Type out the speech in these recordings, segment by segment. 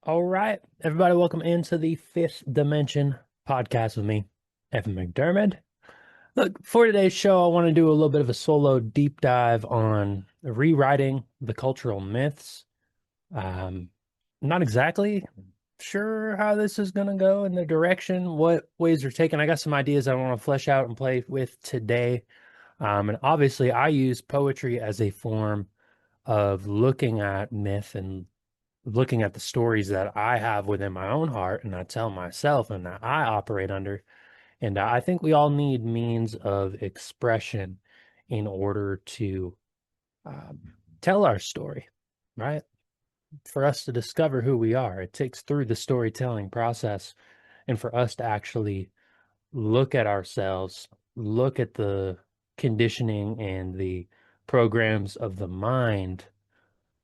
All right, everybody, welcome into the Fifth Dimension podcast with me, Evan McDermott. Look, for today's show, I want to do a little bit of a solo deep dive on rewriting the cultural myths. Um, Not exactly sure how this is going to go in the direction, what ways they're taken. I got some ideas I want to flesh out and play with today. And obviously, I use poetry as a form of looking at myth and looking at the stories that I have within my own heart and I tell myself and that I operate under. And I think we all need means of expression in order to um, tell our story, right? For us to discover who we are, it takes through the storytelling process and for us to actually look at ourselves, look at the conditioning and the programs of the mind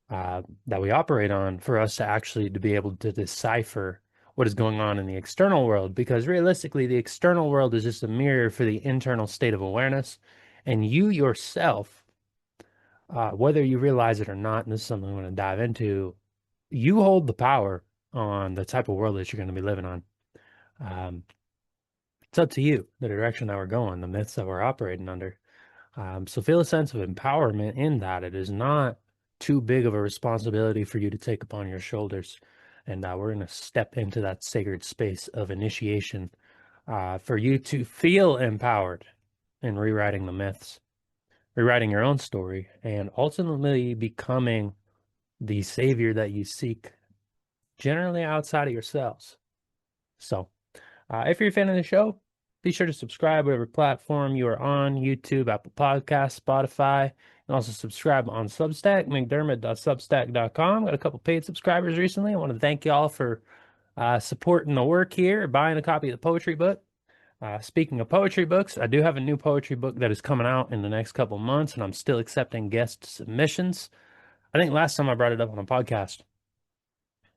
that we operate on for us to actually to be able to decipher what is going on in the external world. Because realistically, the external world is just a mirror for the internal state of awareness. And you yourself, whether you realize it or not, and this is something I'm going to dive into, you hold the power on the type of world that you're going to be living on. Um, it's up to you, the direction that we're going, the myths that we're operating under. So feel a sense of empowerment in that. It is not too big of a responsibility for you to take upon your shoulders. And we're going to step into that sacred space of initiation for you to feel empowered in rewriting the myths, rewriting your own story, and ultimately becoming the savior that you seek, generally outside of yourselves. So, if you're a fan of the show, be sure to subscribe whatever platform you are on, YouTube, Apple Podcasts, Spotify, and also subscribe on Substack, mcdermott.substack.com. Got a couple paid subscribers recently. I want to thank y'all for supporting the work here, buying a copy of the poetry book. Speaking of poetry books, I do have a new poetry book that is coming out in the next couple months, and I'm still accepting guest submissions. I think last time I brought it up on a podcast,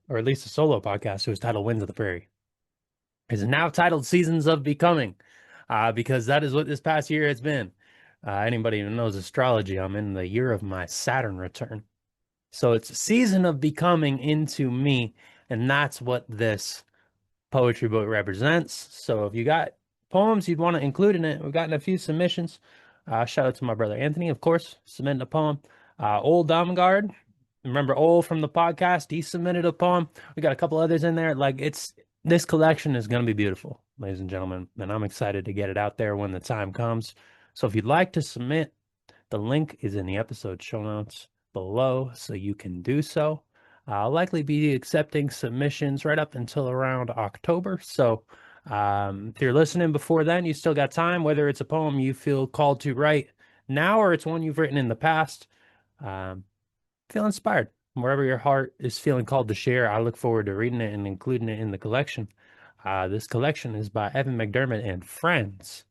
or at least a solo podcast, it was titled Winds of the Prairie. Is now titled Seasons of Becoming, because that is what this past year has been. Anybody who knows astrology, I'm in the year of my Saturn return. So it's a season of becoming into me, and that's what this poetry book represents. So if you got poems you'd want to include in it, we've gotten a few submissions. Shout out to my brother Anthony, of course, submitting a poem. Old Domgard, remember Old from the podcast? He submitted a poem. We got a couple others in there. This collection is going to be beautiful, ladies and gentlemen, and I'm excited to get it out there when the time comes. So if you'd like to submit, the link is in the episode show notes below, so you can do so. I'll likely be accepting submissions right up until around October. So if you're listening before then, you still got time, whether it's a poem you feel called to write now or it's one you've written in the past. Um, feel inspired. Wherever your heart is feeling called to share, I look forward to reading it and including it in the collection. This collection is by Evan McDermott and friends.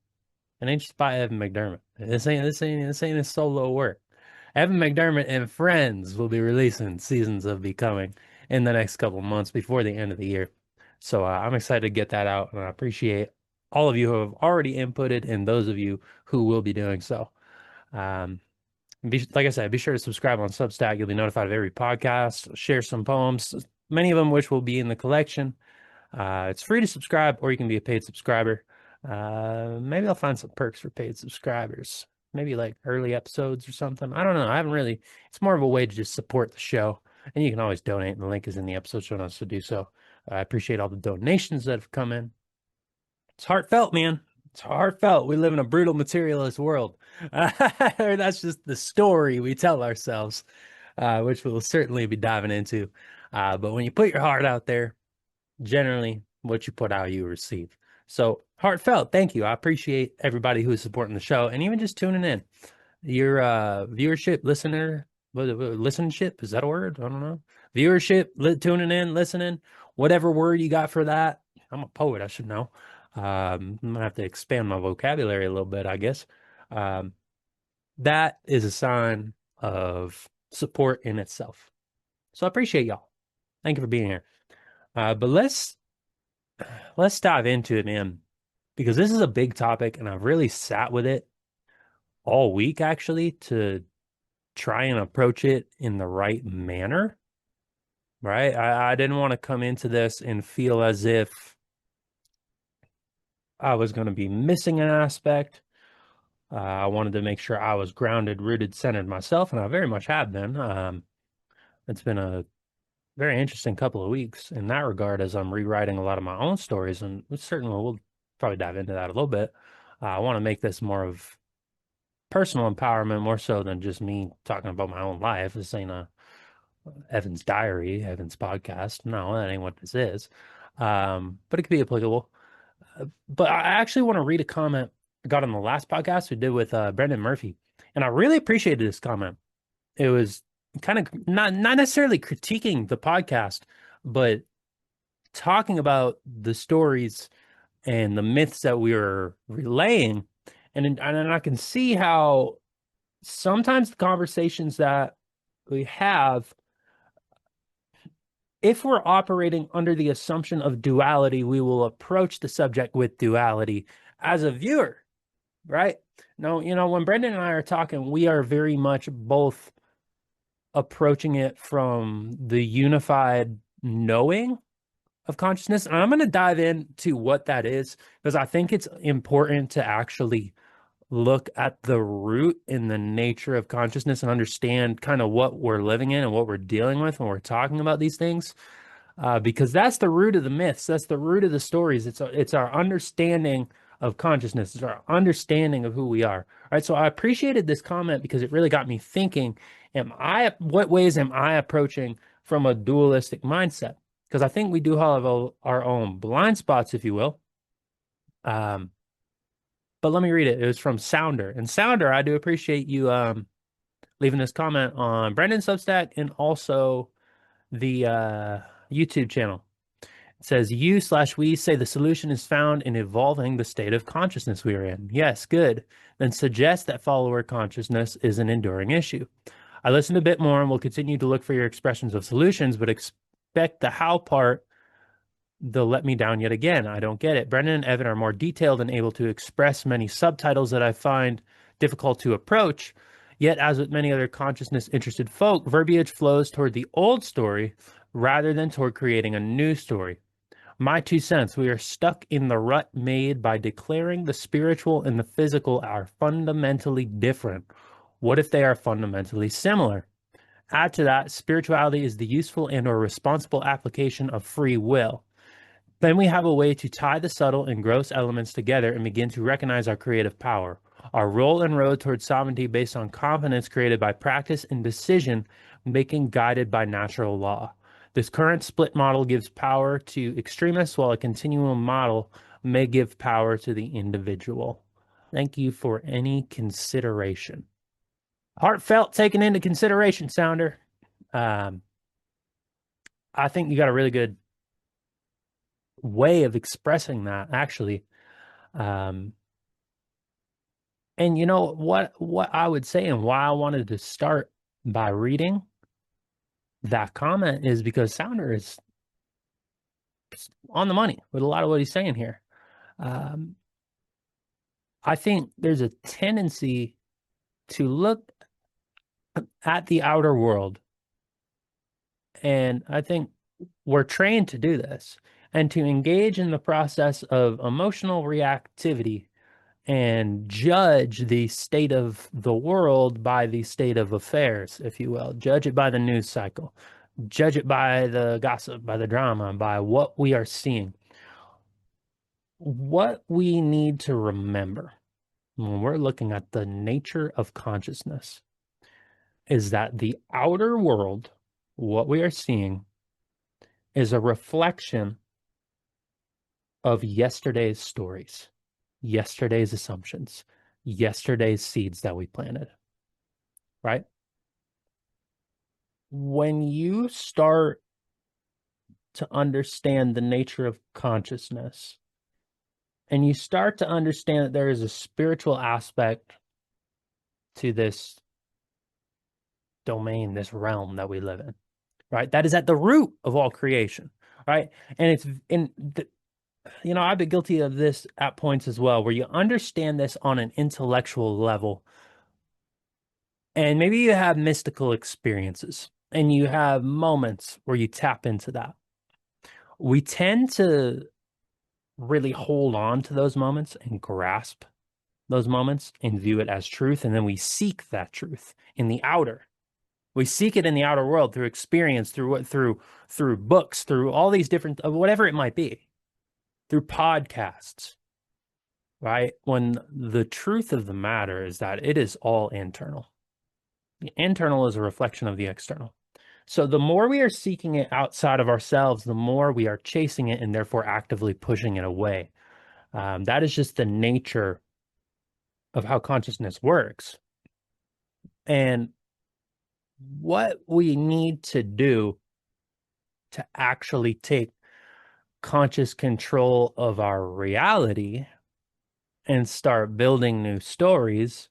And ain't just by Evan McDermott. This ain't a solo work. Evan McDermott and friends will be releasing Seasons of Becoming in the next couple months before the end of the year. So I'm excited to get that out, and I appreciate all of you who have already inputted and those of you who will be doing so. Um, like I said, be sure to subscribe on Substack. You'll be notified of every podcast. Share some poems, many of them which will be in the collection. It's free to subscribe, or you can be a paid subscriber. Maybe I'll find some perks for paid subscribers. Maybe like early episodes or something. I don't know. I haven't really. It's more of a way to just support the show, and you can always donate. And the link is in the episode show notes to do so. I appreciate all the donations that have come in. It's heartfelt, man. It's heartfelt. We live in a brutal materialist world. That's just the story we tell ourselves, which we'll certainly be diving into. But when you put your heart out there, generally what you put out, you receive. So heartfelt, thank you. I appreciate everybody who is supporting the show and even just tuning in. Your viewership, listenership, is that a word? I don't know. Viewership, tuning in, listening, whatever word you got for that. I'm a poet, I should know. I'm gonna have to expand my vocabulary a little bit, I guess. That is a sign of support in itself. So I appreciate y'all. Thank you for being here. But let's dive into it, man, because this is a big topic and I've really sat with it all week actually to try and approach it in the right manner. right? I didn't want to come into this and feel as if I was going to be missing an aspect. I wanted to make sure I was grounded, rooted, centered myself, and I very much have been. It's been a very interesting couple of weeks in that regard as I'm rewriting a lot of my own stories, and certainly we'll probably dive into that a little bit. I want to make this more of personal empowerment, more so than just me talking about my own life. This ain't a Evan's diary, Evan's podcast. No, that ain't what this is. But it could be applicable. But I actually want to read a comment I got on the last podcast we did with Brendan Murphy, and I really appreciated this comment. It was kind of not necessarily critiquing the podcast, but talking about the stories and the myths that we were relaying. And I can see how sometimes the conversations that we have, if we're operating under the assumption of duality, we will approach the subject with duality as a viewer, right? No, when Brendan and I are talking, we are very much both approaching it from the unified knowing of consciousness. And I'm going to dive into what that is because I think it's important to actually look at the root in the nature of consciousness and understand kind of what we're living in and what we're dealing with when we're talking about these things. Because that's the root of the myths. That's the root of the stories. It's our understanding of consciousness. It's our understanding of who we are. All right. So I appreciated this comment because it really got me thinking, what ways am I approaching from a dualistic mindset? Because I think we do have our own blind spots, if you will. But let me read it. It was from Sounder. And Sounder, I do appreciate you leaving this comment on Brendan's Substack and also the YouTube channel. It says, you/we say the solution is found in evolving the state of consciousness we are in. Yes, good. Then suggest that follower consciousness is an enduring issue. I listened a bit more and will continue to look for your expressions of solutions, but expect the how part, they'll let me down yet again. I don't get it. Brendan and Evan are more detailed and able to express many subtitles that I find difficult to approach. Yet, as with many other consciousness-interested folk, verbiage flows toward the old story rather than toward creating a new story. My 2 cents, we are stuck in the rut made by declaring the spiritual and the physical are fundamentally different. What if they are fundamentally similar? Add to that, spirituality is the useful and or responsible application of free will. Then we have a way to tie the subtle and gross elements together and begin to recognize our creative power, our role and road towards sovereignty based on confidence created by practice and decision making guided by natural law. This current split model gives power to extremists, while a continuum model may give power to the individual. Thank you for any consideration. Heartfelt taken into consideration, Sounder. I think you got a really good way of expressing that, actually. And you know what I would say and why I wanted to start by reading that comment is because Sounder is on the money with a lot of what he's saying here. I think there's a tendency to look at the outer world, and I think we're trained to do this, and to engage in the process of emotional reactivity and judge the state of the world by the state of affairs, if you will. Judge it by the news cycle. Judge it by the gossip, by the drama, by what we are seeing. What we need to remember when we're looking at the nature of consciousness is that the outer world, what we are seeing, is a reflection of yesterday's stories, yesterday's assumptions, yesterday's seeds that we planted, right? When you start to understand the nature of consciousness and you start to understand that there is a spiritual aspect to this domain, this realm that we live in, right? That is at the root of all creation, right? And it's in the, I've been guilty of this at points as well, where you understand this on an intellectual level, and maybe you have mystical experiences, and you have moments where you tap into that. We tend to really hold on to those moments and grasp those moments and view it as truth. And then we seek that truth in the outer. We seek it in the outer world through experience, through books, through all these different whatever it might be, through podcasts, right? When the truth of the matter is that it is all internal. The internal is a reflection of the external. So the more we are seeking it outside of ourselves, the more we are chasing it and therefore actively pushing it away. That is just the nature of how consciousness works. And what we need to do to actually take conscious control of our reality and start building new stories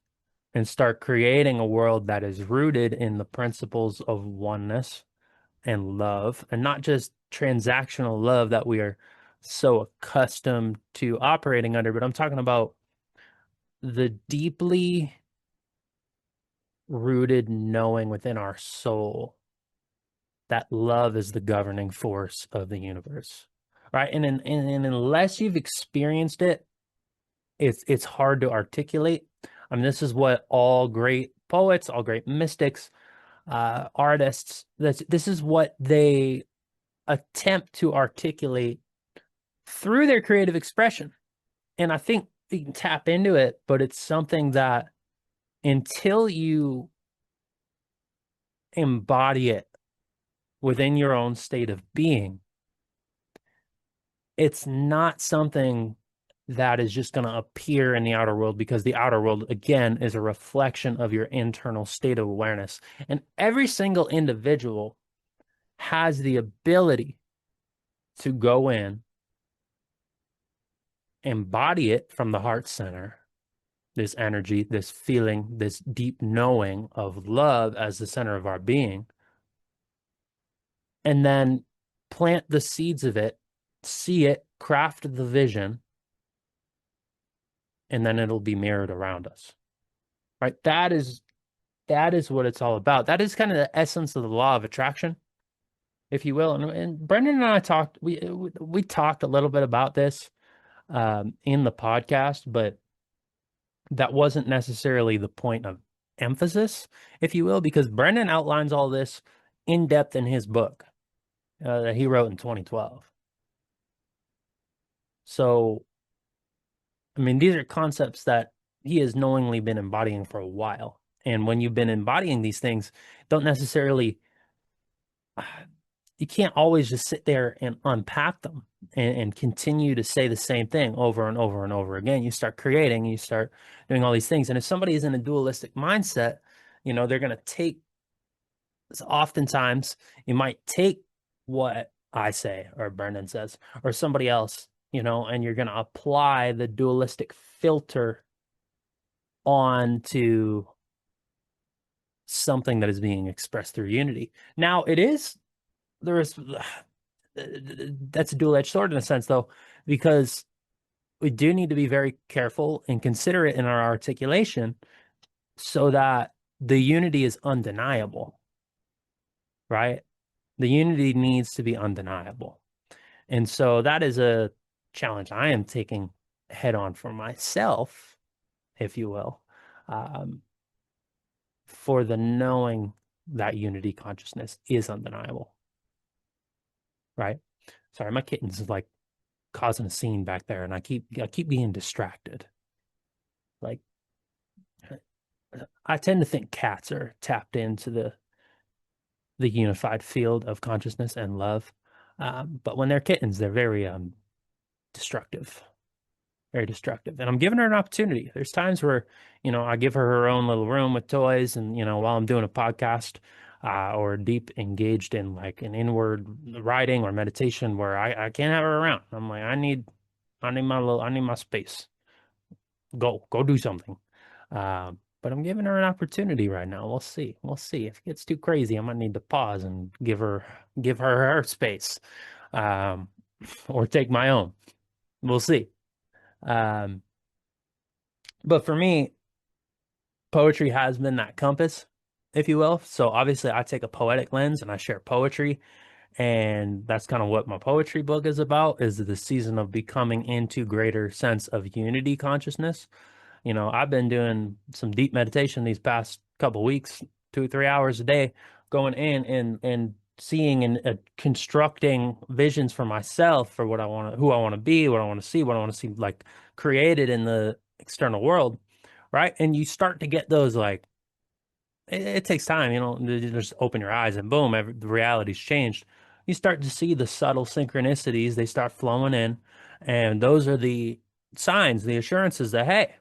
and start creating a world that is rooted in the principles of oneness and love, and not just transactional love that we are so accustomed to operating under, but I'm talking about the deeply rooted knowing within our soul that love is the governing force of the universe, right? And unless you've experienced it, it's hard to articulate. I mean, this is what all great poets, all great mystics, artists, this is what they attempt to articulate through their creative expression. And I think you can tap into it, but it's something that until you embody it within your own state of being, it's not something that is just going to appear in the outer world, because the outer world, again, is a reflection of your internal state of awareness. And every single individual has the ability to go in, embody it from the heart center, this energy, this feeling, this deep knowing of love as the center of our being, and then plant the seeds of it, see it, craft the vision, and then it'll be mirrored around us. Right? That is what it's all about. That is kind of the essence of the law of attraction, if you will. And Brendan and I talked, we talked a little bit about this in the podcast, but that wasn't necessarily the point of emphasis, if you will, because Brendan outlines all this in depth in his book that he wrote in 2012. So, I mean, these are concepts that he has knowingly been embodying for a while. And when you've been embodying these things, don't necessarily, you can't always just sit there and unpack them and continue to say the same thing over and over and over again. You start creating, you start doing all these things. And if somebody is in a dualistic mindset, they're going to take, oftentimes, you might take what I say or Brendan says or somebody else, and you're going to apply the dualistic filter onto something that is being expressed through unity. Now, that's a dual-edged sword in a sense, though, because we do need to be very careful and considerate in our articulation so that the unity is undeniable, right? The unity needs to be undeniable. And so that is a challenge I am taking head on for myself, if you will, for the knowing that unity consciousness is undeniable, right? Sorry, my kitten's like causing a scene back there, and I keep being distracted. Like, I tend to think cats are tapped into the unified field of consciousness and love, but when they're kittens, they're very destructive, very destructive. And I'm giving her an opportunity. There's times where I give her own little room with toys, and while I'm doing a podcast or deep engaged in like an inward writing or meditation, where I can't have her around. I'm like, I need my space. Go do something. But I'm giving her an opportunity right now. We'll see. If it gets too crazy, I might need to pause and give her her space, or take my own. We'll see. But for me, poetry has been that compass if you will. So obviously I take a poetic lens and I share poetry, and that's kind of what my poetry book is about, is the season of becoming into greater sense of unity consciousness. I've been doing some deep meditation these past couple weeks, 2 or 3 hours a day, going in and seeing and constructing visions for myself for what I want to, who I want to be, what I want to see, what I want to see like created in the external world, right? And you start to get those like it takes time, you just open your eyes and boom, the reality's changed. You start to see the subtle synchronicities, they start flowing in, and those are the signs, the assurances that, hey,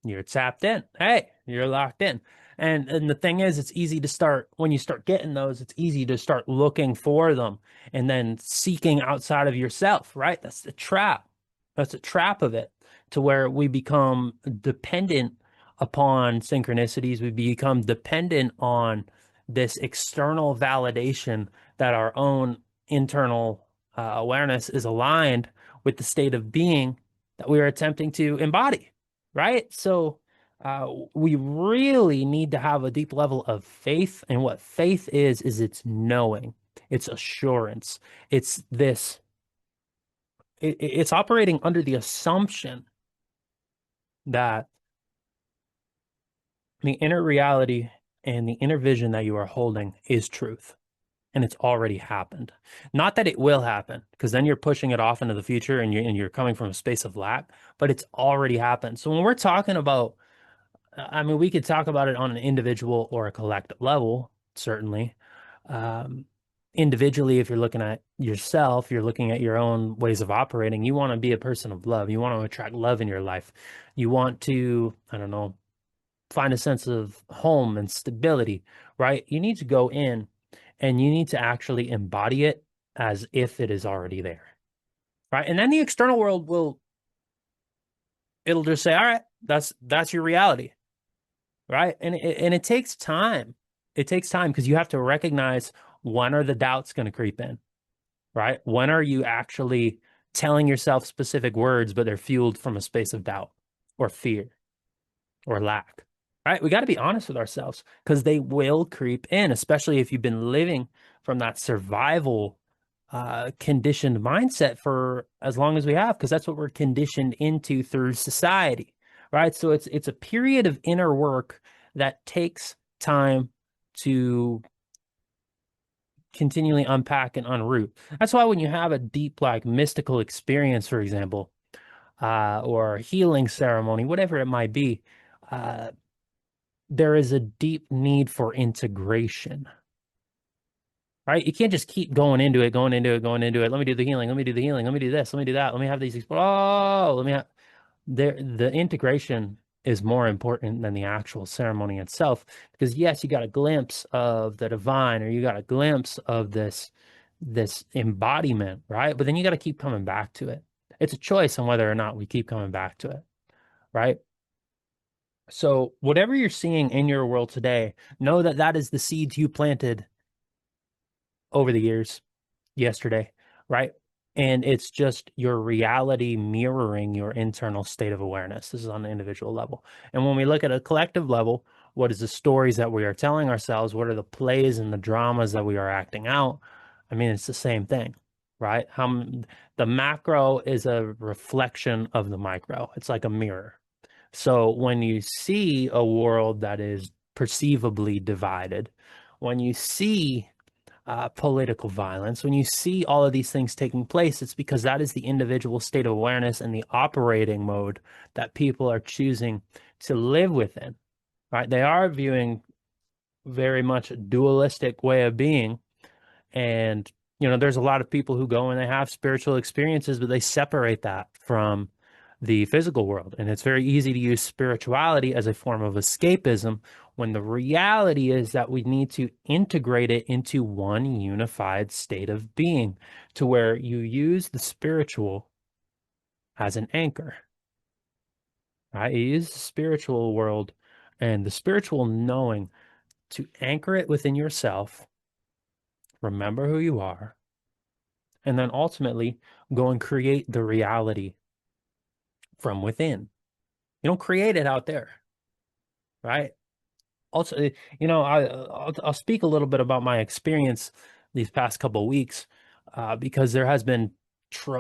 you're tapped in. Hey, you're locked in. And the thing is, it's easy to start when you start getting those, it's easy to start looking for them and then seeking outside of yourself, right? That's the trap. That's a trap of it, to where we become dependent upon synchronicities. We become dependent on this external validation that our own internal awareness is aligned with the state of being that we are attempting to embody, right? So we really need to have a deep level of faith. And what faith is it's knowing, it's assurance, it's this, it's operating under the assumption that the inner reality and the inner vision that you are holding is truth. And it's already happened. Not that it will happen, because then you're pushing it off into the future and you're coming from a space of lack, but it's already happened. So when we're talking about, I mean, we could talk about it on an individual or a collective level, certainly. Um, Individually, if you're looking at yourself, you're looking at your own ways of operating, you want to be a person of love. You want to attract love in your life. You want to, I don't know, find a sense of home and stability, right? You need to go in and you need to actually embody it as if it is already there, right? And then the external world it'll just say, all right, that's your reality, right? And it takes time. It takes time because you have to recognize, when are the doubts going to creep in, right? When are you actually telling yourself specific words, but they're fueled from a space of doubt or fear or lack, right? We got to be honest with ourselves, because they will creep in, especially if you've been living from that survival conditioned mindset for as long as we have, because that's what we're conditioned into through society, right? So it's a period of inner work that takes time to continually unpack and unroot. That's why when you have a deep, like mystical experience, for example, or healing ceremony, whatever it might be, uh, there is a deep need for integration, right? You can't just keep going into it, going into it, going into it. Let me do the healing. Let me do the healing. Let me do this. Let me do that. Let me have these. Oh, let me have the integration is more important than the actual ceremony itself. Because yes, you got a glimpse of the divine, or you got a glimpse of this embodiment, right? But then you got to keep coming back to it. It's a choice on whether or not we keep coming back to it, right? So whatever you're seeing in your world today, know that that is the seeds you planted over the years, yesterday, right? And it's just your reality mirroring your internal state of awareness. This is on the individual level. And when we look at a collective level, what is the stories that we are telling ourselves? What are the plays and the dramas that we are acting out? I mean, it's the same thing, right? The macro is a reflection of the micro. It's like a mirror. So when you see a world that is perceivably divided, when you see political violence, when you see all of these things taking place, it's because that is the individual state of awareness and the operating mode that people are choosing to live within, right? They are viewing very much a dualistic way of being. And, there's a lot of people who go and they have spiritual experiences, but they separate that from the physical world. And it's very easy to use spirituality as a form of escapism, when the reality is that we need to integrate it into one unified state of being, to where you use the spiritual as an anchor, right? You use the spiritual world and the spiritual knowing to anchor it within yourself, remember who you are, and then ultimately go and create the reality from within. You don't create it out there, right? Also, I'll speak a little bit about my experience these past couple of weeks, because there has been tr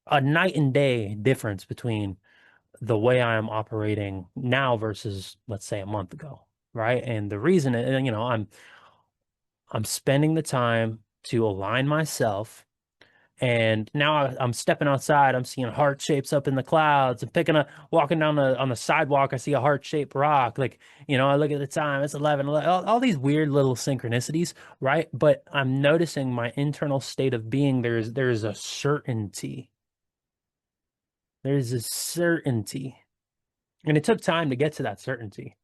a night and day difference between the way I am operating now versus, let's say, a month ago, right? And the reason, I'm spending the time to align myself. And now I'm stepping outside. I'm seeing heart shapes up in the clouds. I'm walking down on the sidewalk. I see a heart-shaped rock. Like, I look at the time. It's 11. All these weird little synchronicities, right? But I'm noticing my internal state of being. There's a certainty. There's a certainty, and it took time to get to that certainty.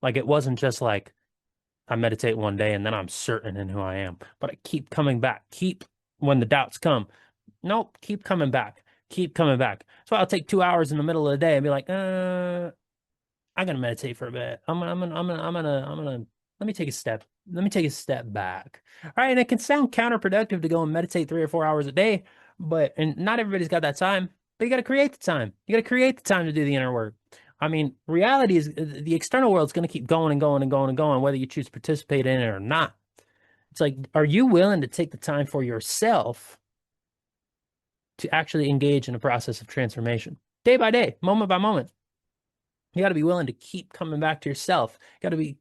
Like, it wasn't just like I meditate one day and then I'm certain in who I am. But I keep coming back. When the doubts come. Nope, keep coming back. Keep coming back. So I'll take 2 hours in the middle of the day and be like, I'm gonna meditate for a bit. Let me take a step. Let me take a step back. All right, and it can sound counterproductive to go and meditate 3 or 4 hours a day, and not everybody's got that time. But you got to create the time. You got to create the time to do the inner work. I mean, reality is the external world is going to keep going and going and going and going, whether you choose to participate in it or not. It's like, are you willing to take the time for yourself to actually engage in a process of transformation, day by day, moment by moment? You got to be willing to keep coming back to yourself. You got to be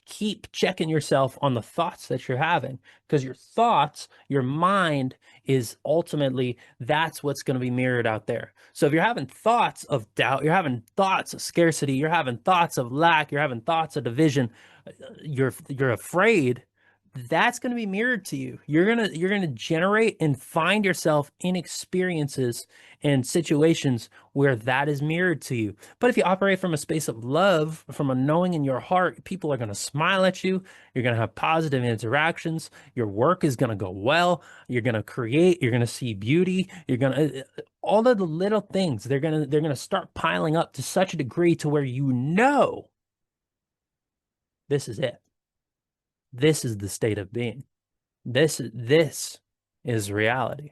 keep checking yourself on the thoughts that you're having, because your thoughts, your mind is ultimately, that's what's going to be mirrored out there. So if you're having thoughts of doubt, you're having thoughts of scarcity, you're having thoughts of lack, you're having thoughts of division, you're afraid, that's going to be mirrored to you. You're going to generate and find yourself in experiences and situations where that is mirrored to you. But if you operate from a space of love, from a knowing in your heart, people are going to smile at you. You're going to have positive interactions. Your work is going to go well. You're going to create. You're going to see beauty. You're going to all of the little things. They're going to start piling up to such a degree to where this is it. This is the state of being. This is reality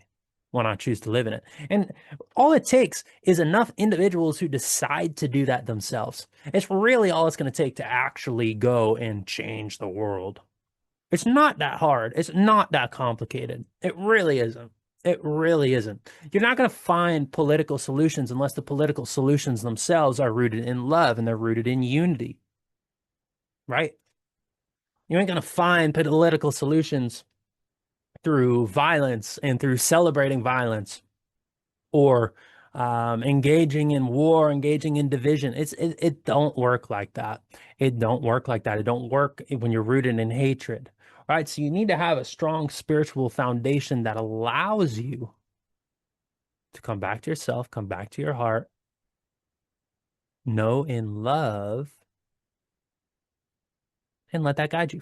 when I choose to live in it. And all it takes is enough individuals who decide to do that themselves. It's really all it's going to take to actually go and change the world. It's not that hard. It's not that complicated. It really isn't. It really isn't. You're not going to find political solutions unless the political solutions themselves are rooted in love and they're rooted in unity, right? You ain't going to find political solutions through violence and through celebrating violence, or engaging in war, engaging in division. It don't work like that. It don't work like that. It don't work when you're rooted in hatred, right? So you need to have a strong spiritual foundation that allows you to come back to yourself, come back to your heart, know in love, and let that guide you.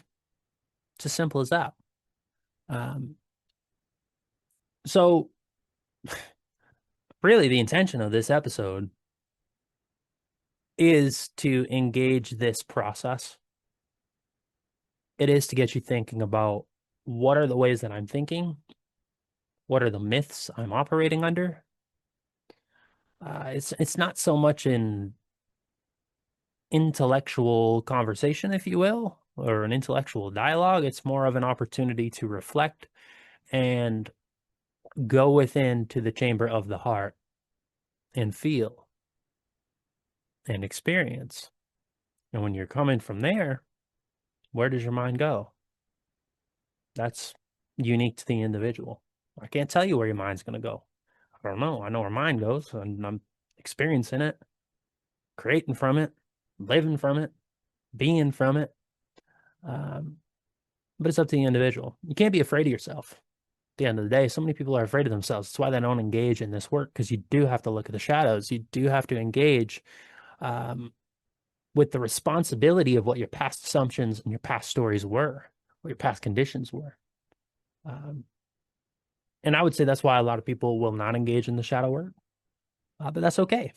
It's as simple as that. Um, so really the intention of this episode is to engage this process. It is to get you thinking about, what are the ways that I'm thinking? What are the myths I'm operating under? It's not so much an intellectual conversation, if you will, or an intellectual dialogue. It's more of an opportunity to reflect and go within to the chamber of the heart and feel and experience. And when you're coming from there, where does your mind go? That's unique to the individual. I can't tell you where your mind's going to go. I don't know. I know where mine goes, and I'm experiencing it, creating from it, living from it, being from it. Um, but it's up to the individual. You can't be afraid of yourself. At the end of the day, so many people are afraid of themselves. That's why they don't engage in this work, because you do have to look at the shadows. You do have to engage with the responsibility of what your past assumptions and your past stories were, what your past conditions were. And I would say that's why a lot of people will not engage in the shadow work, but that's okay.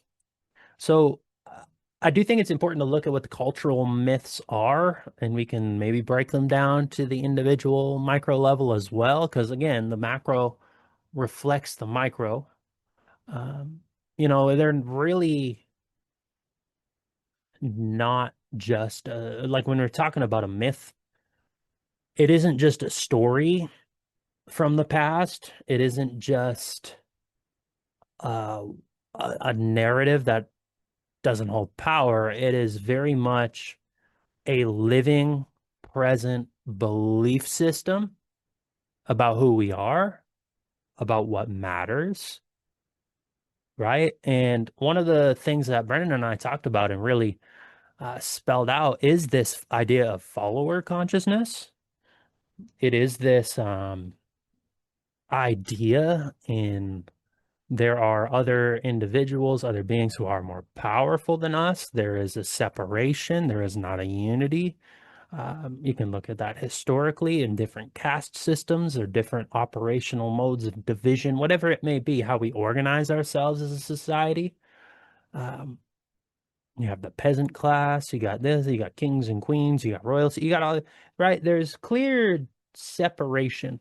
So I do think it's important to look at what the cultural myths are, and we can maybe break them down to the individual micro level as well, because again, the macro reflects the micro. They're really not just like when we're talking about a myth, it isn't just a story from the past. It isn't just uh, a narrative that doesn't hold power. It is very much a living, present belief system about who we are, about what matters, right? And one of the things that Brennan and I talked about and really spelled out is this idea of follower consciousness. It is this idea in there are other individuals, other beings who are more powerful than us. There is a separation. There is not a unity. You can look at that historically in different caste systems or different operational modes of division, whatever it may be, how we organize ourselves as a society. Um, you have the peasant class, you got this, you got kings and queens, you got royalty, you got all, right? There's clear separation.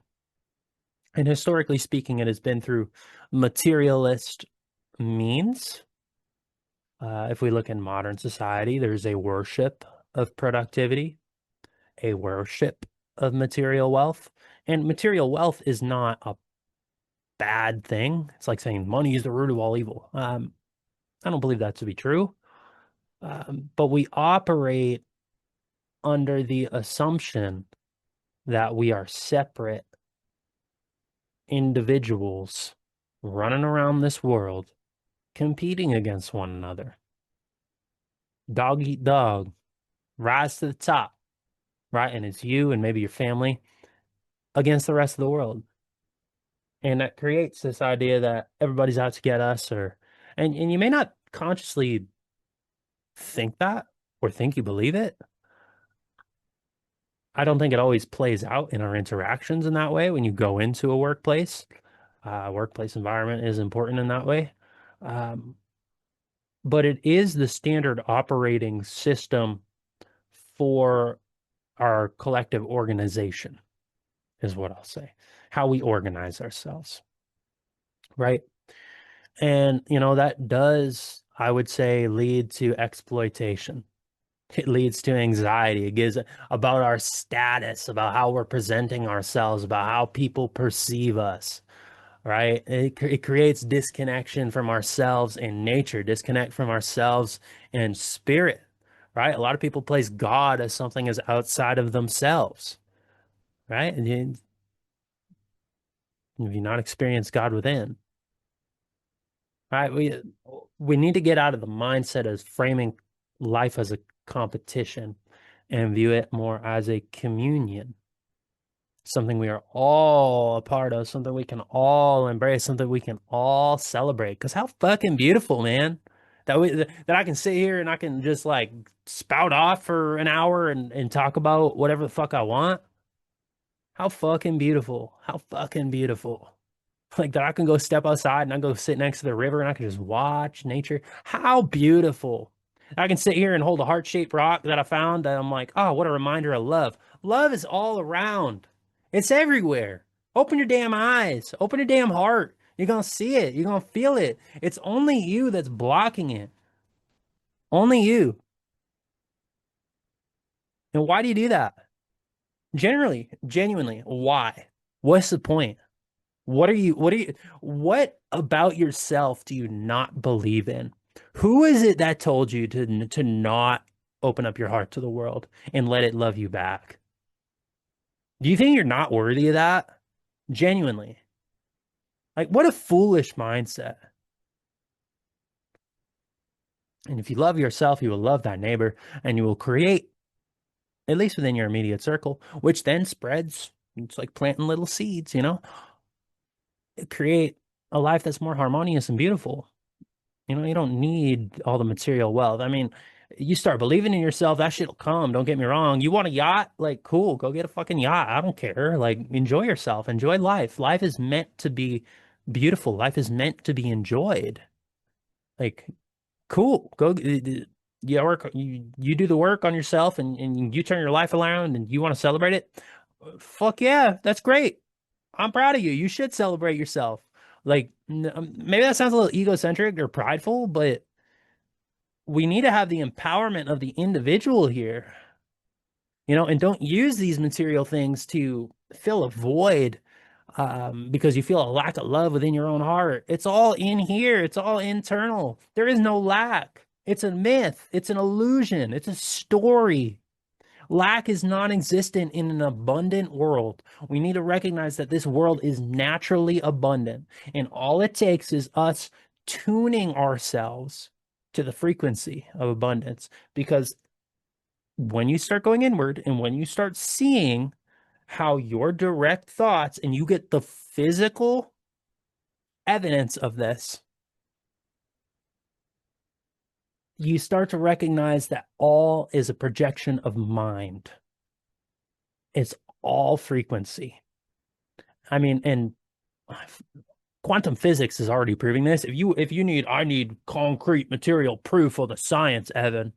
And historically speaking, it has been through materialist means. If we look in modern society, there's a worship of productivity, a worship of material wealth. And material wealth is not a bad thing. It's like saying money is the root of all evil. I don't believe that to be true. But we operate under the assumption that we are separate individuals running around this world competing against one another. Dog eat dog, rise to the top, right? And it's you and maybe your family against the rest of the world. And that creates this idea that everybody's out to get us or and you may not consciously think that or think you believe it. I don't think it always plays out in our interactions in that way when you go into a workplace. Workplace environment is important in that way. Um, but it is the standard operating system for our collective organization, is what I'll say. How we organize ourselves, right? And, that does, I would say, lead to exploitation. It leads to anxiety. It gives about our status, about how we're presenting ourselves, about how people perceive us, right? It creates disconnection from ourselves and nature, disconnect from ourselves and spirit, right? A lot of people place God as something as outside of themselves, right? And you not experience God within, right? We need to get out of the mindset of framing life as a competition and view it more as a communion, something we are all a part of, something we can all embrace, something we can all celebrate. Because how fucking beautiful, man, that I can sit here and I can just like spout off for an hour and talk about whatever the fuck I want. How fucking beautiful. How fucking beautiful. Like that I can go step outside and I go sit next to the river and I can just watch nature. How beautiful. I can sit here and hold a heart-shaped rock that I found that I'm like, oh, what a reminder of love. Love is all around. It's everywhere. Open your damn eyes. Open your damn heart. You're gonna see it. You're gonna feel it. It's only you that's blocking it. Only you. And why do you do that? Generally, genuinely, why? What's the point? What about yourself do you not believe in? Who is it that told you to not open up your heart to the world and let it love you back? Do you think you're not worthy of that? Genuinely. Like, what a foolish mindset. And if you love yourself, you will love thy neighbor and you will create, at least within your immediate circle, which then spreads. It's like planting little seeds, create a life that's more harmonious and beautiful. You don't need all the material wealth. I mean, you start believing in yourself, that shit'll come. Don't get me wrong. You want a yacht? Like, cool, go get a fucking yacht. I don't care. Like, enjoy yourself, enjoy life. Life is meant to be beautiful. Life is meant to be enjoyed. Like, cool, go. You do the work on yourself and you turn your life around and you want to celebrate it. Fuck yeah, that's great. I'm proud of you. You should celebrate yourself. Like, maybe that sounds a little egocentric or prideful, but we need to have the empowerment of the individual here, and don't use these material things to fill a void because you feel a lack of love within your own heart. It's all in here, it's all internal. There is no lack. It's a myth, it's an illusion, it's a story. Lack is non-existent in an abundant world. We need to recognize that this world is naturally abundant, and all it takes is us tuning ourselves to the frequency of abundance. Because when you start going inward and when you start seeing how your direct thoughts and you get the physical evidence of this, you start to recognize that all is a projection of mind. It's all frequency. I mean, and quantum physics is already proving this. I need concrete material proof of the science, Evan.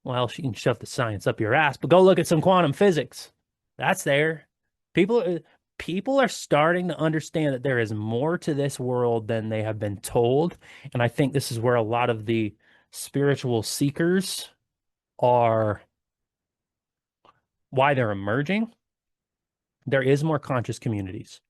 Well, she can shove the science up your ass, but go look at some quantum physics. That's there. People people are starting to understand that there is more to this world than they have been told, and I think this is where a lot of the spiritual seekers are why they're emerging. There is more conscious communities.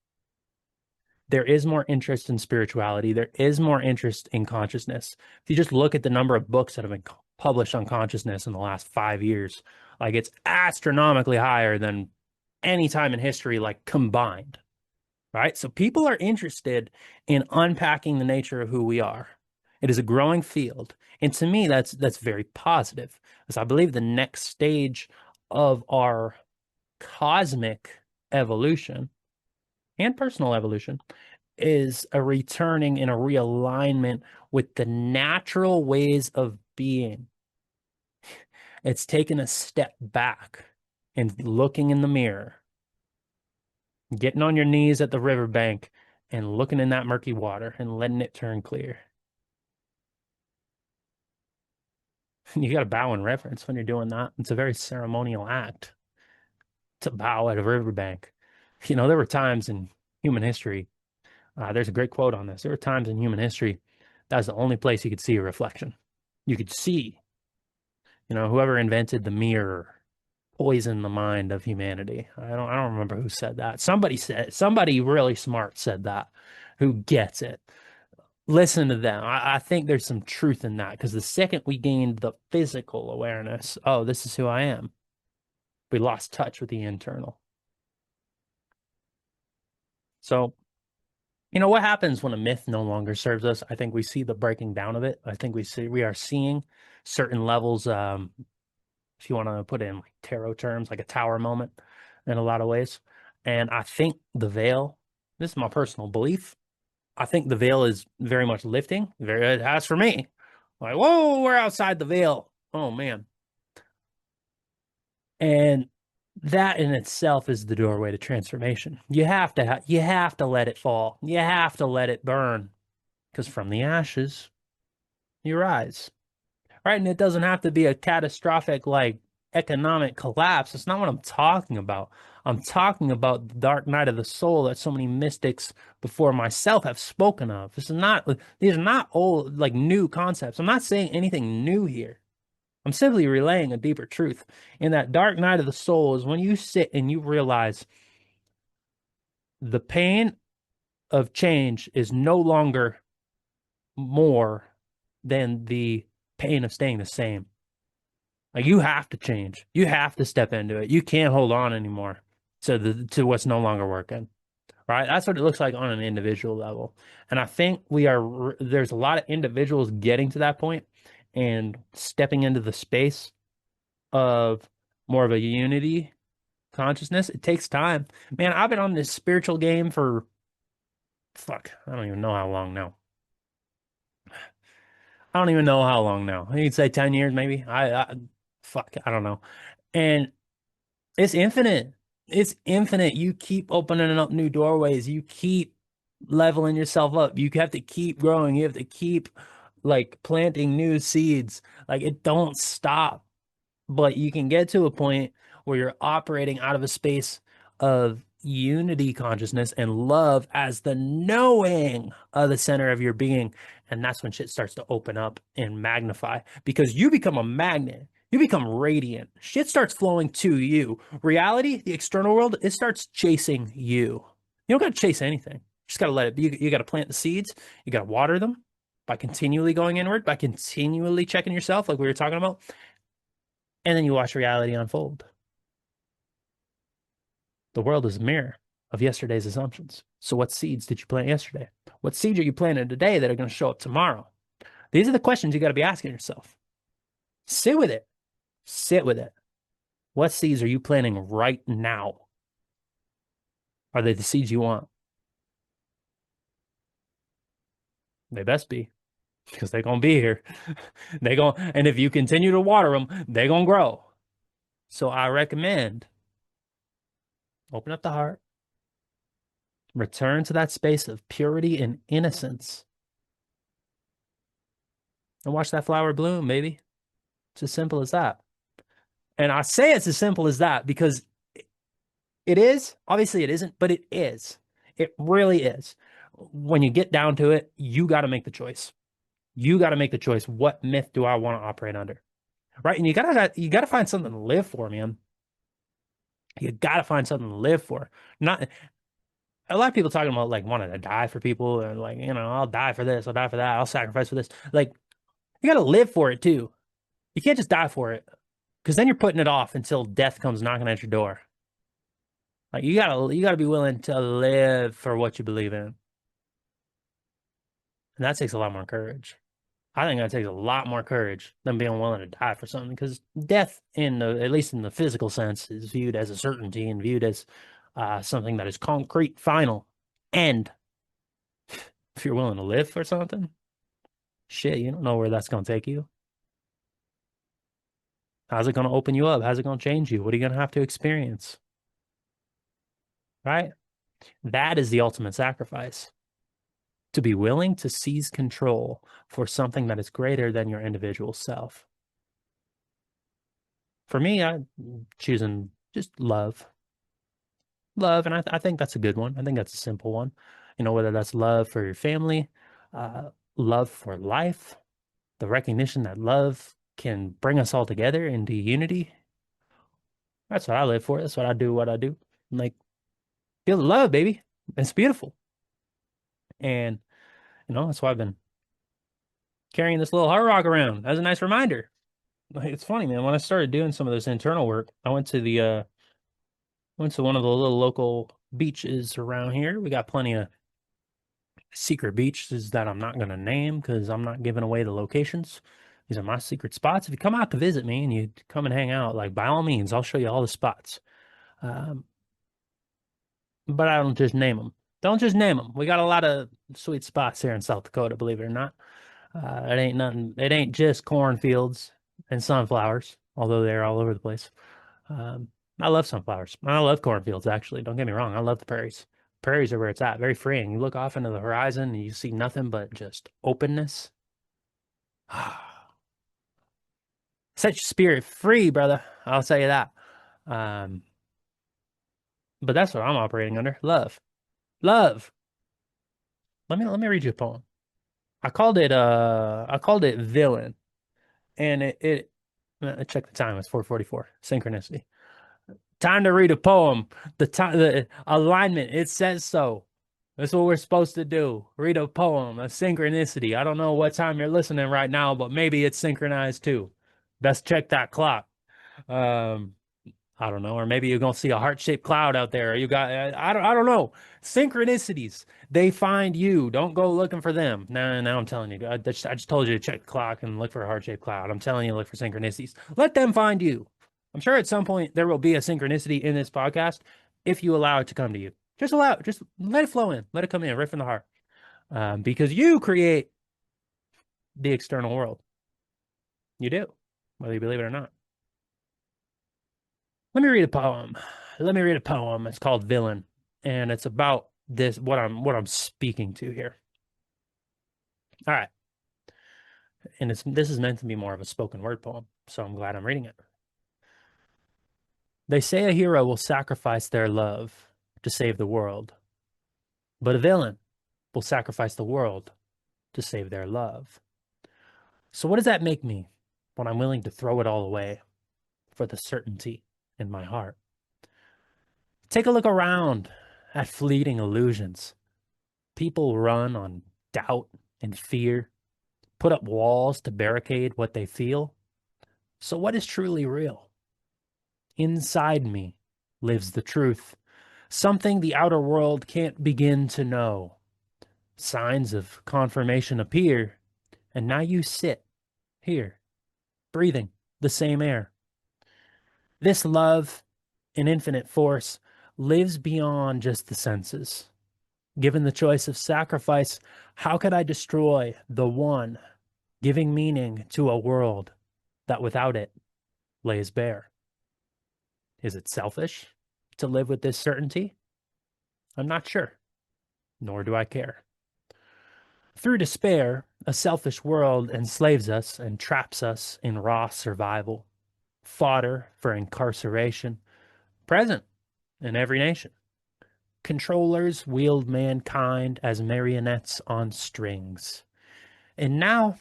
There is more interest in spirituality. There is more interest in consciousness. If you just look at the number of books that have been published on consciousness in the last 5 years, like it's astronomically higher than any time in history, like combined, right? So people are interested in unpacking the nature of who we are. It is a growing field. And to me, that's very positive, because I believe the next stage of our cosmic evolution and personal evolution is a returning and a realignment with the natural ways of being. It's taking a step back and looking in the mirror, getting on your knees at the riverbank and looking in that murky water and letting it turn clear. You got to bow in reverence when you're doing that. It's a very ceremonial act to bow at a riverbank. There were times in human history. There's a great quote on this. There were times in human history that was the only place you could see a reflection. You could see, whoever invented the mirror poisoned the mind of humanity. I don't remember who said that. Somebody really smart said that, who gets it. Listen to them. I think there's some truth in that, because the second we gained the physical awareness, oh, this is who I am, we lost touch with the internal. So, what happens when a myth no longer serves us? I think we see the breaking down of it. I think we are seeing certain levels, if you want to put it in like tarot terms, like a tower moment in a lot of ways. And I think the veil, this is my personal belief, I think the veil is very much lifting. It has for me. Like, whoa, we're outside the veil. Oh man. And that in itself is the doorway to transformation. You have to let it fall. You have to let it burn, because from the ashes you rise. Right? And it doesn't have to be a catastrophic like economic collapse. That's not what I'm talking about. I'm talking about the dark night of the soul that so many mystics before myself have spoken of. These are not old, like new concepts. I'm not saying anything new here. I'm simply relaying a deeper truth. And that dark night of the soul is when you sit and you realize the pain of change is no longer more than the pain of staying the same. Like, you have to change. You have to step into it. You can't hold on anymore to what's no longer working. Right? That's what it looks like on an individual level. And I think there's a lot of individuals getting to that point and stepping into the space of more of a unity consciousness. It takes time. Man, I've been on this spiritual game for I don't even know how long now. I don't even know how long now. You'd say 10 years, maybe. I don't know. And it's infinite. It's infinite. You keep opening up new doorways. You keep leveling yourself up. You have to keep growing. You have to keep like planting new seeds. Like, it don't stop. But you can get to a point where you're operating out of a space of unity consciousness and love as the knowing of the center of your being. And that's when shit starts to open up and magnify because you become a magnet. You become radiant. Shit starts flowing to you. Reality, the external world, it starts chasing you. You don't got to chase anything. You just got to let it be. You got to plant the seeds. You got to water them by continually going inward, by continually checking yourself, like we were talking about. And then you watch reality unfold. The world is a mirror of yesterday's assumptions. So what seeds did you plant yesterday? What seeds are you planting today that are going to show up tomorrow? These are the questions you got to be asking yourself. Sit with it. Sit with it. What seeds are you planting right now? Are they the seeds you want? They best be, because they're going to be here. And if you continue to water them, they're going to grow. So I recommend open up the heart, return to that space of purity and innocence, and watch that flower bloom, baby. It's as simple as that. And I say it's as simple as that because it is. Obviously, it isn't, but it is. It really is. When you get down to it, you got to make the choice. You got to make the choice. What myth do I want to operate under? Right? And you gotta find something to live for, man. You gotta find something to live for. Not a lot of people talking about like wanting to die for people and like, I'll die for this, I'll die for that, I'll sacrifice for this. Like, you gotta live for it too. You can't just die for it because then you're putting it off until death comes knocking at your door. Like you gotta be willing to live for what you believe in. And that takes a lot more courage. I think that takes a lot more courage than being willing to die for something because death, at least in the physical sense, is viewed as a certainty and viewed as something that is concrete, final. And if you're willing to live for something, shit, you don't know where that's going to take you. How's it going to open you up? How's it going to change you? What are you going to have to experience? Right? That is the ultimate sacrifice. To be willing to seize control for something that is greater than your individual self. For me, I'm choosing just love. Love, and I think that's a good one. I think that's a simple one. Whether that's love for your family, love for life, the recognition that love can bring us all together into unity. That's what I live for. That's what I do. Like, feel the love, baby. It's beautiful. And, that's why I've been carrying this little heart rock around as a nice reminder. Like, it's funny, man. When I started doing some of this internal work, I went to one of the little local beaches around here. We got plenty of secret beaches that I'm not going to name because I'm not giving away the locations. These are my secret spots. If you come out to visit me and you come and hang out, like by all means, I'll show you all the spots. Um, but I don't just name them. Don't just name them. We got a lot of sweet spots here in South Dakota, believe it or not. It ain't nothing. It ain't just cornfields and sunflowers, although they're all over the place. Um, I love sunflowers. I love cornfields, actually. Don't get me wrong. I love the prairies. Prairies are where it's at. Very freeing. You look off into the horizon and you see nothing but just openness. Set your spirit free, brother. I'll tell you that. Um, but that's what I'm operating under. Love. Love. Let me read you a poem. I called it Villain. And check the time, it's 4:44. Synchronicity. Time to read a poem. The alignment, it says so. That's what we're supposed to do. Read a poem, a synchronicity. I don't know what time you're listening right now, but maybe it's synchronized too. Best check that clock. Um, I don't know, or maybe you're gonna see a heart-shaped cloud out there. Or you got I don't know. Synchronicities, they find you. Don't go looking for them. No, no, I'm telling you. I just told you to check the clock and look for a heart-shaped cloud. I'm telling you, look for synchronicities. Let them find you. I'm sure at some point there will be a synchronicity in this podcast if you allow it to come to you. Just allow it. Just let it flow in. Let it come in right from the heart. Because you create the external world. You do, whether you believe it or not. Let me read a poem. Let me read a poem. It's called Villain, and it's about this what I'm speaking to here. All right. And this is meant to be more of a spoken word poem, so I'm glad I'm reading it. They say a hero will sacrifice their love to save the world, but a villain will sacrifice the world to save their love. So what does that make me when I'm willing to throw it all away for the certainty in my heart? Take a look around at fleeting illusions. People run on doubt and fear, put up walls to barricade what they feel. So what is truly real? Inside me lives the truth, something the outer world can't begin to know. Signs of confirmation appear, and now you sit here, breathing the same air. This love, an infinite force, lives beyond just the senses. Given the choice of sacrifice, how could I destroy the one, giving meaning to a world that without it lays bare? Is it selfish to live with this certainty? I'm not sure, nor do I care. Through despair, a selfish world enslaves us and traps us in raw survival, fodder for incarceration, present in every nation. Controllers wield mankind as marionettes on strings. And now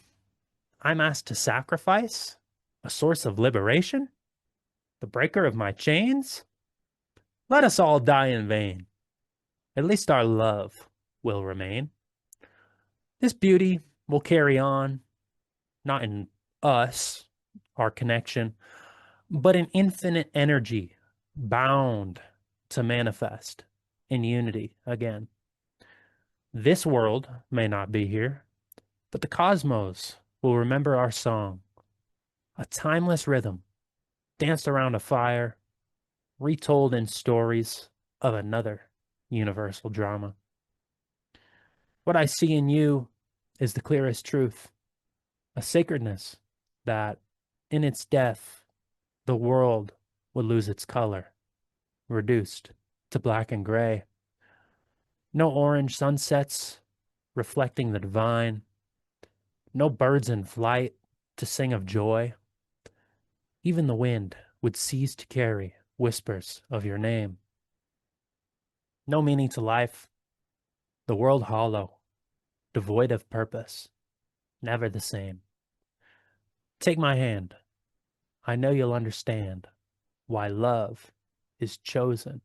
I'm asked to sacrifice a source of liberation, the breaker of my chains? Let us all die in vain. At least our love will remain. This beauty will carry on, not in us, our connection, but in infinite energy bound to manifest in unity again. This world may not be here, but the cosmos will remember our song, a timeless rhythm danced around a fire, retold in stories of another universal drama. What I see in you is the clearest truth, a sacredness that, in its death, the world would lose its color, reduced to black and gray. No orange sunsets reflecting the divine, no birds in flight to sing of joy. Even the wind would cease to carry whispers of your name. No meaning to life, the world hollow, devoid of purpose, never the same. Take my hand. I know you'll understand why love is chosen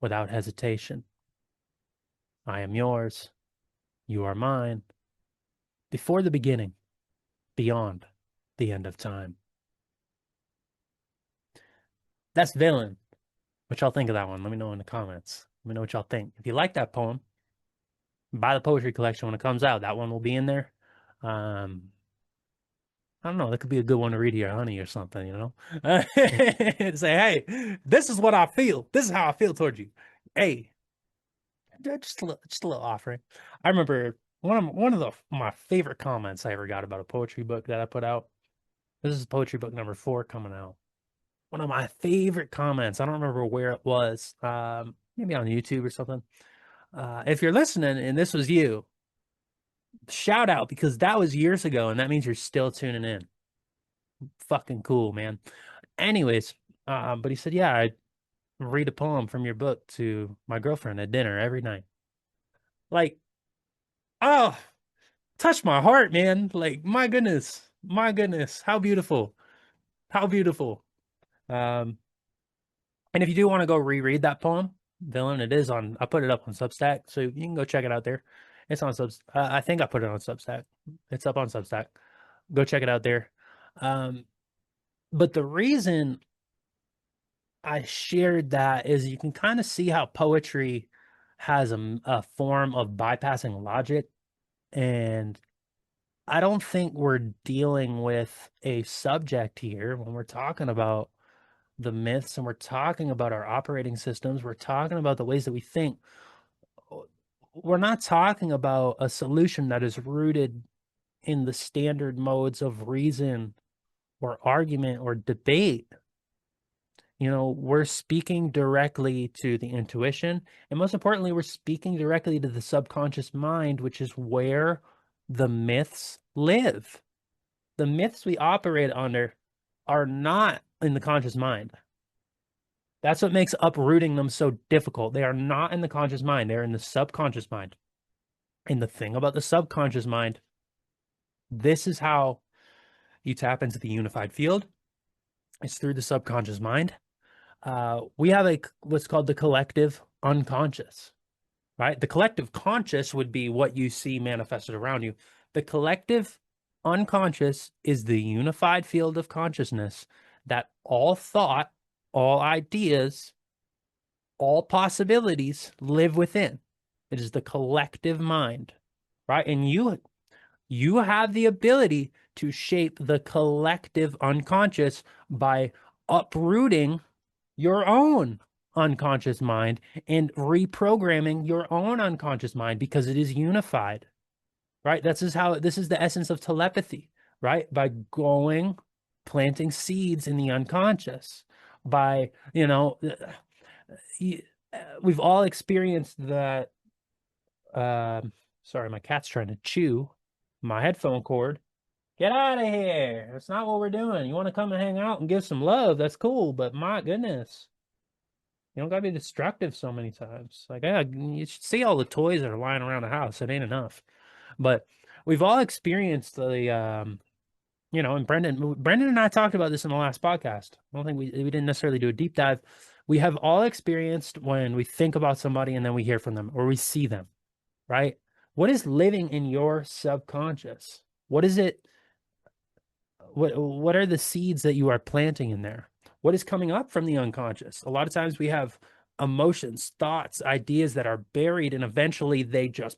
without hesitation. I am yours. You are mine. Before the beginning, beyond the end of time. That's Villain. What y'all think of that one? Let me know in the comments. Let me know what y'all think. If you like that poem, buy the poetry collection when it comes out. That one will be in there. I don't know. That could be a good one to read to your honey or something, you know? Say, hey, this is what I feel. This is how I feel towards you. Hey, just a little offering. I remember one of my favorite comments I ever got about a poetry book that I put out. This is poetry book number 4 coming out. One of my favorite comments. I don't remember where it was. Maybe on YouTube or something. If you're listening and this was you, shout out, because that was years ago and that means you're still tuning in. Fucking cool, man. Anyways, but he said, yeah, I read a poem from your book to my girlfriend at dinner every night. Like, oh, touch my heart, man. Like, my goodness, how beautiful, how beautiful. And if you do want to go reread that poem, Villain, it is on, I put it up on Substack, so you can go check it out there. It's on I think I put it on Substack. It's up on Substack. Go check it out there. But the reason I shared that is you can kind of see how poetry has a form of bypassing logic. And I don't think we're dealing with a subject here when we're talking about the myths and we're talking about our operating systems. We're talking about the ways that we think. We're not talking about a solution that is rooted in the standard modes of reason or argument or debate. You know, we're speaking directly to the intuition, and most importantly, we're speaking directly to the subconscious mind, which is where the myths live. The myths we operate under are not in the conscious mind. That's what makes uprooting them so difficult. They are not in the conscious mind. They're in the subconscious mind. And the thing about the subconscious mind This is how you tap into the unified field. It's through the subconscious mind. We have what's called the collective unconscious, right? The collective conscious would be what you see manifested around you. The collective unconscious is the unified field of consciousness that all thought, all ideas, all possibilities live within. It is the collective mind, right? And you have the ability to shape the collective unconscious by uprooting your own unconscious mind and reprogramming your own unconscious mind because it is unified, right? This is the essence of telepathy, right? By going, planting seeds in the unconscious, by, we've all experienced that. Sorry, my cat's trying to chew my headphone cord. Get out of here. That's not what we're doing. You want to come and hang out and give some love, that's cool, but my goodness. You don't gotta be destructive so many times. Like, yeah, you should see all the toys that are lying around the house. It ain't enough. But we've all experienced and Brendan and I talked about this in the last podcast. I don't think we didn't necessarily do a deep dive. We have all experienced when we think about somebody and then we hear from them or we see them, right? What is living in your subconscious? What is it? What are the seeds that you are planting in there? What is coming up from the unconscious? A lot of times we have emotions, thoughts, ideas that are buried, and eventually they just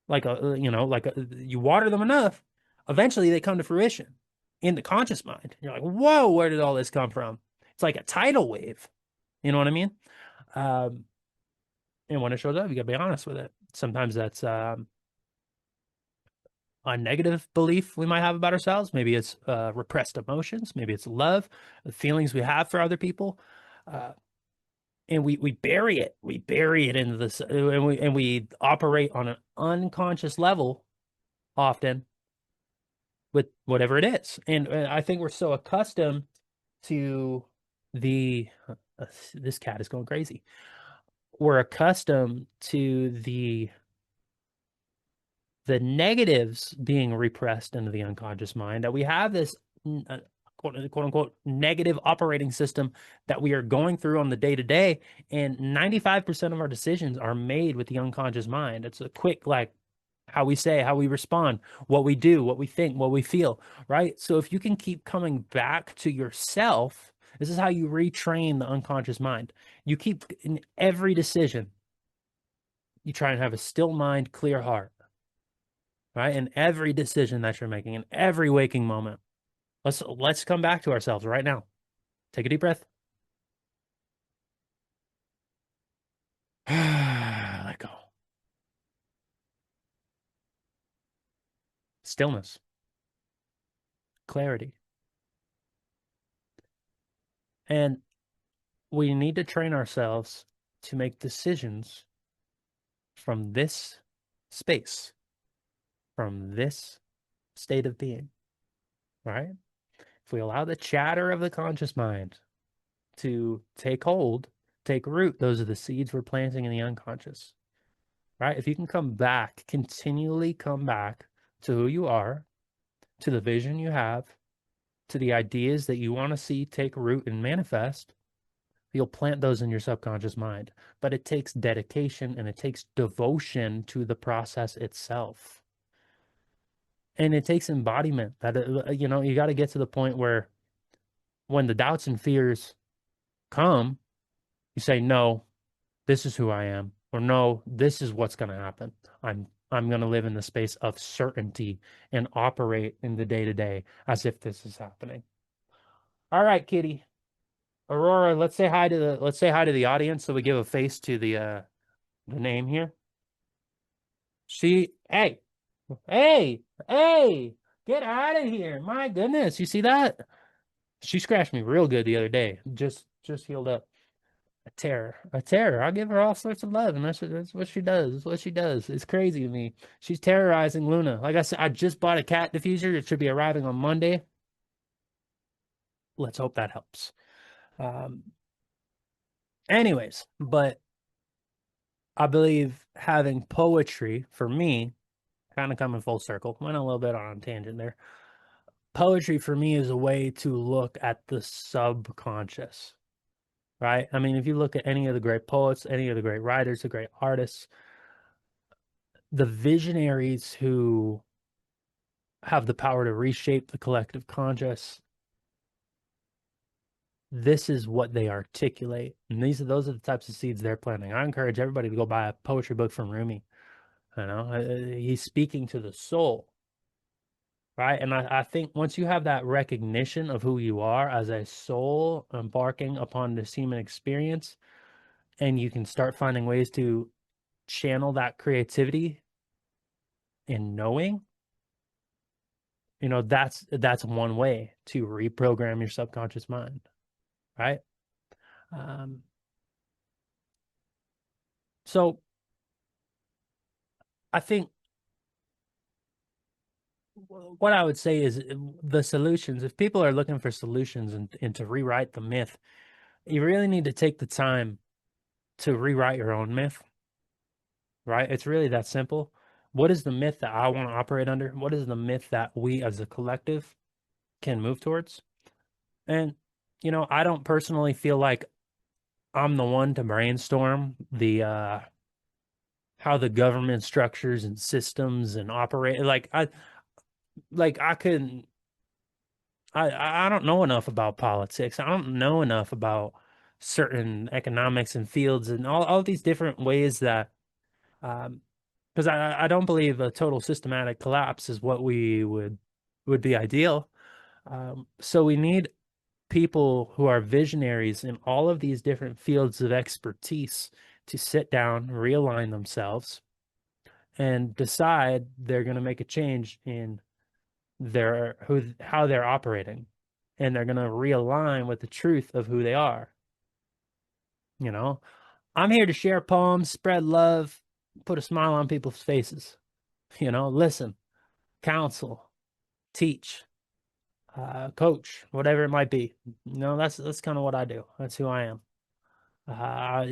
you water them enough, eventually they come to fruition in the conscious mind. You're like, whoa, where did all this come from? It's like a tidal wave. You know what I mean? Um, and when it shows up, you gotta be honest with it. Sometimes that's a negative belief we might have about ourselves. Maybe it's repressed emotions. Maybe it's love, the feelings we have for other people. Uh, and we bury it. We bury it into this, and we operate on an unconscious level often with whatever it is. And I think we're so accustomed to this cat is going crazy. We're accustomed to the negatives being repressed into the unconscious mind, that we have this quote unquote negative operating system that we are going through on the day to day. And 95% of our decisions are made with the unconscious mind. It's a quick, like, how we say, how we respond, what we do, what we think, what we feel, right? So if you can keep coming back to yourself, this is how you retrain the unconscious mind. You keep in every decision, you try and have a still mind, clear heart, right? In every decision that you're making, in every waking moment. Let's come back to ourselves right now. Take a deep breath. Let go. Stillness, clarity. And we need to train ourselves to make decisions from this space, from this state of being, right? If we allow the chatter of the conscious mind to take hold, take root, those are the seeds we're planting in the unconscious, right? If you can come back, continually come back to who you are, to the vision you have, to the ideas that you want to see take root and manifest, you'll plant those in your subconscious mind. But it takes dedication and it takes devotion to the process itself. And it takes embodiment that, you got to get to the point where when the doubts and fears come, you say, no, this is who I am, or no, this is what's going to happen. I'm going to live in the space of certainty and operate in the day to day as if this is happening. All right, Kitty. Aurora, let's say hi to the audience so we give a face to the name here. Hey, hey, hey, get out of here. My goodness, you see that? She scratched me real good the other day. Just healed up. A terror, a terror. I'll give her all sorts of love, and that's what she does. That's what she does. It's crazy to me. She's terrorizing Luna. Like I said, I just bought a cat diffuser. It should be arriving on Monday. Let's hope that helps. Um, Anyways, but I believe having poetry for me kind of coming full circle. Went a little bit on a tangent there. Poetry for me is a way to look at the subconscious, right? I mean, if you look at any of the great poets, any of the great writers, the great artists, the visionaries who have the power to reshape the collective conscious, this is what they articulate. And those are the types of seeds they're planting. I encourage everybody to go buy a poetry book from Rumi. You know, he's speaking to the soul, right? And I think once you have that recognition of who you are as a soul embarking upon this human experience, and you can start finding ways to channel that creativity in knowing, you know, that's one way to reprogram your subconscious mind, right? Um, so I think what I would say is the solutions, if people are looking for solutions and to rewrite the myth, you really need to take the time to rewrite your own myth, right? It's really that simple. What is the myth that I want to operate under? What is the myth that we as a collective can move towards? And, you know, I don't personally feel like I'm the one to brainstorm the how the government structures and systems and operate. I couldn't I don't know enough about politics. I don't know enough about certain economics and fields and all these different ways that because I don't believe a total systematic collapse is what we would be ideal. So we need people who are visionaries in all of these different fields of expertise to sit down, realign themselves, and decide they're going to make a change in how they're operating, and they're going to realign with the truth of who they are. You know, I'm here to share poems, spread love, put a smile on people's faces. You know, listen, counsel, teach, coach, whatever it might be. You know, that's kind of what I do. That's who I am.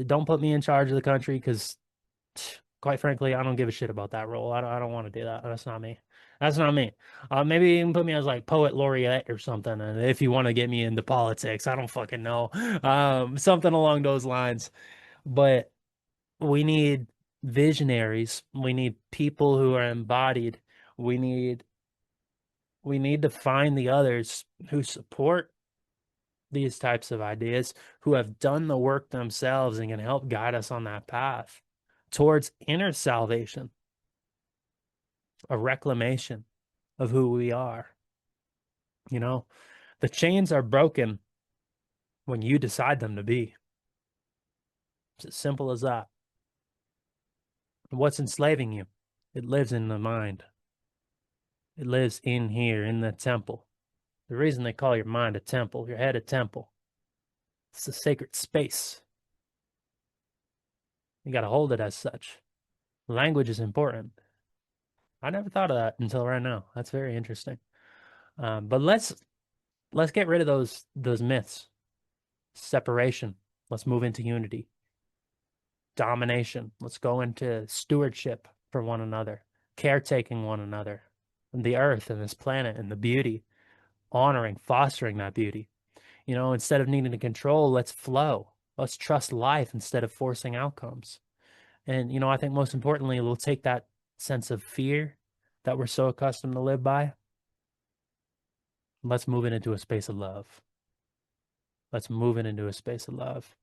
Don't put me in charge of the country because, quite frankly, I don't give a shit about that role. I don't want to do that. That's not me. That's not me. Maybe you can put me as like poet laureate or something. And if you want to get me into politics, I don't fucking know. Something along those lines. But we need visionaries. We need people who are embodied. We need we need to find the others who support these types of ideas, who have done the work themselves and can help guide us on that path towards inner salvation, a reclamation of who we are. You know, the chains are broken when you decide them to be. It's as simple as that. What's enslaving you? It lives in the mind. It lives in here, in the temple. The reason they call your mind a temple, your head a temple, it's a sacred space. You got to hold it as such. Language is important. I never thought of that until right now. That's very interesting. But let's get rid of those myths. Separation. Let's move into unity. Domination. Let's go into stewardship for one another, caretaking one another, and the earth and this planet and the beauty, honoring, fostering that beauty. You know, instead of needing to control, let's flow. Let's trust life instead of forcing outcomes. And, you know, I think most importantly, we'll take that sense of fear that we're so accustomed to live by. Let's move it into a space of love. Let's move it into a space of love.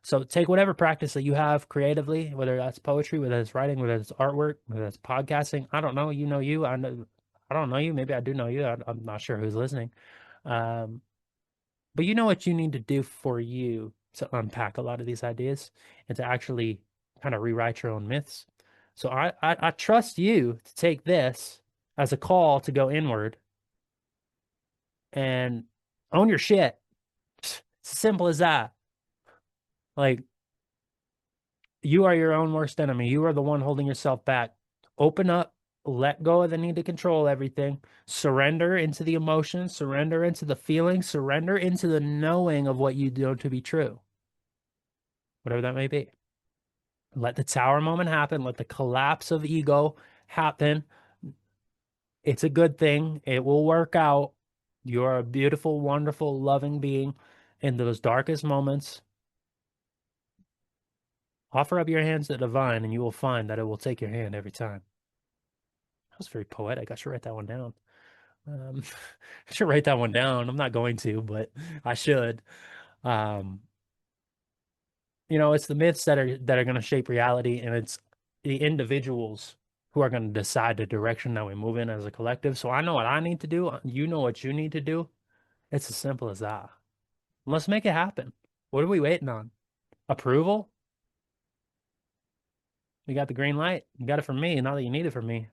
So take whatever practice that you have creatively, whether that's poetry, whether it's writing, whether it's artwork, whether it's podcasting. I don't know. You know you. I don't know you. Maybe I do know you. I'm not sure who's listening. Um, but you know what you need to do for you to unpack a lot of these ideas and to actually kind of rewrite your own myths. So I trust you to take this as a call to go inward and own your shit. It's as simple as that. Like, you are your own worst enemy. You are the one holding yourself back. Open up, let go of the need to control everything, surrender into the emotions, surrender into the feelings, surrender into the knowing of what you know to be true, whatever that may be. Let the tower moment happen. Let the collapse of ego happen. It's a good thing. It will work out. You're a beautiful, wonderful, loving being. In those darkest moments, offer up your hands to the divine, and you will find that it will take your hand every time. That was very poetic. I should write that one down. Um, I should write that one down. I'm not going to, but I should. Um, it's the myths that are going to shape reality, and it's the individuals who are going to decide the direction that we move in as a collective. So I know what I need to do. You know what you need to do. It's as simple as that. Let's make it happen. What are we waiting on? Approval? You got the green light. You got it from me. Now that you need it from me,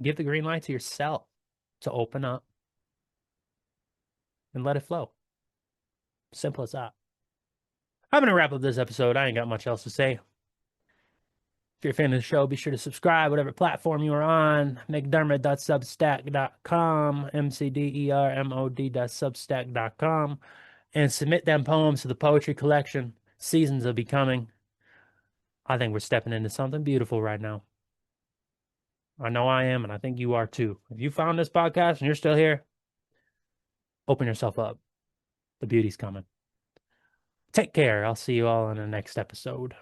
give the green light to yourself to open up and let it flow. Simple as that. I'm going to wrap up this episode. I ain't got much else to say. If you're a fan of the show, be sure to subscribe, whatever platform you are on. McDermott.substack.com, McDermod.substack.com, and submit them poems to the poetry collection. Seasons will be coming. I think we're stepping into something beautiful right now. I know I am, and I think you are too. If you found this podcast and you're still here, open yourself up. The beauty's coming. Take care. I'll see you all in the next episode.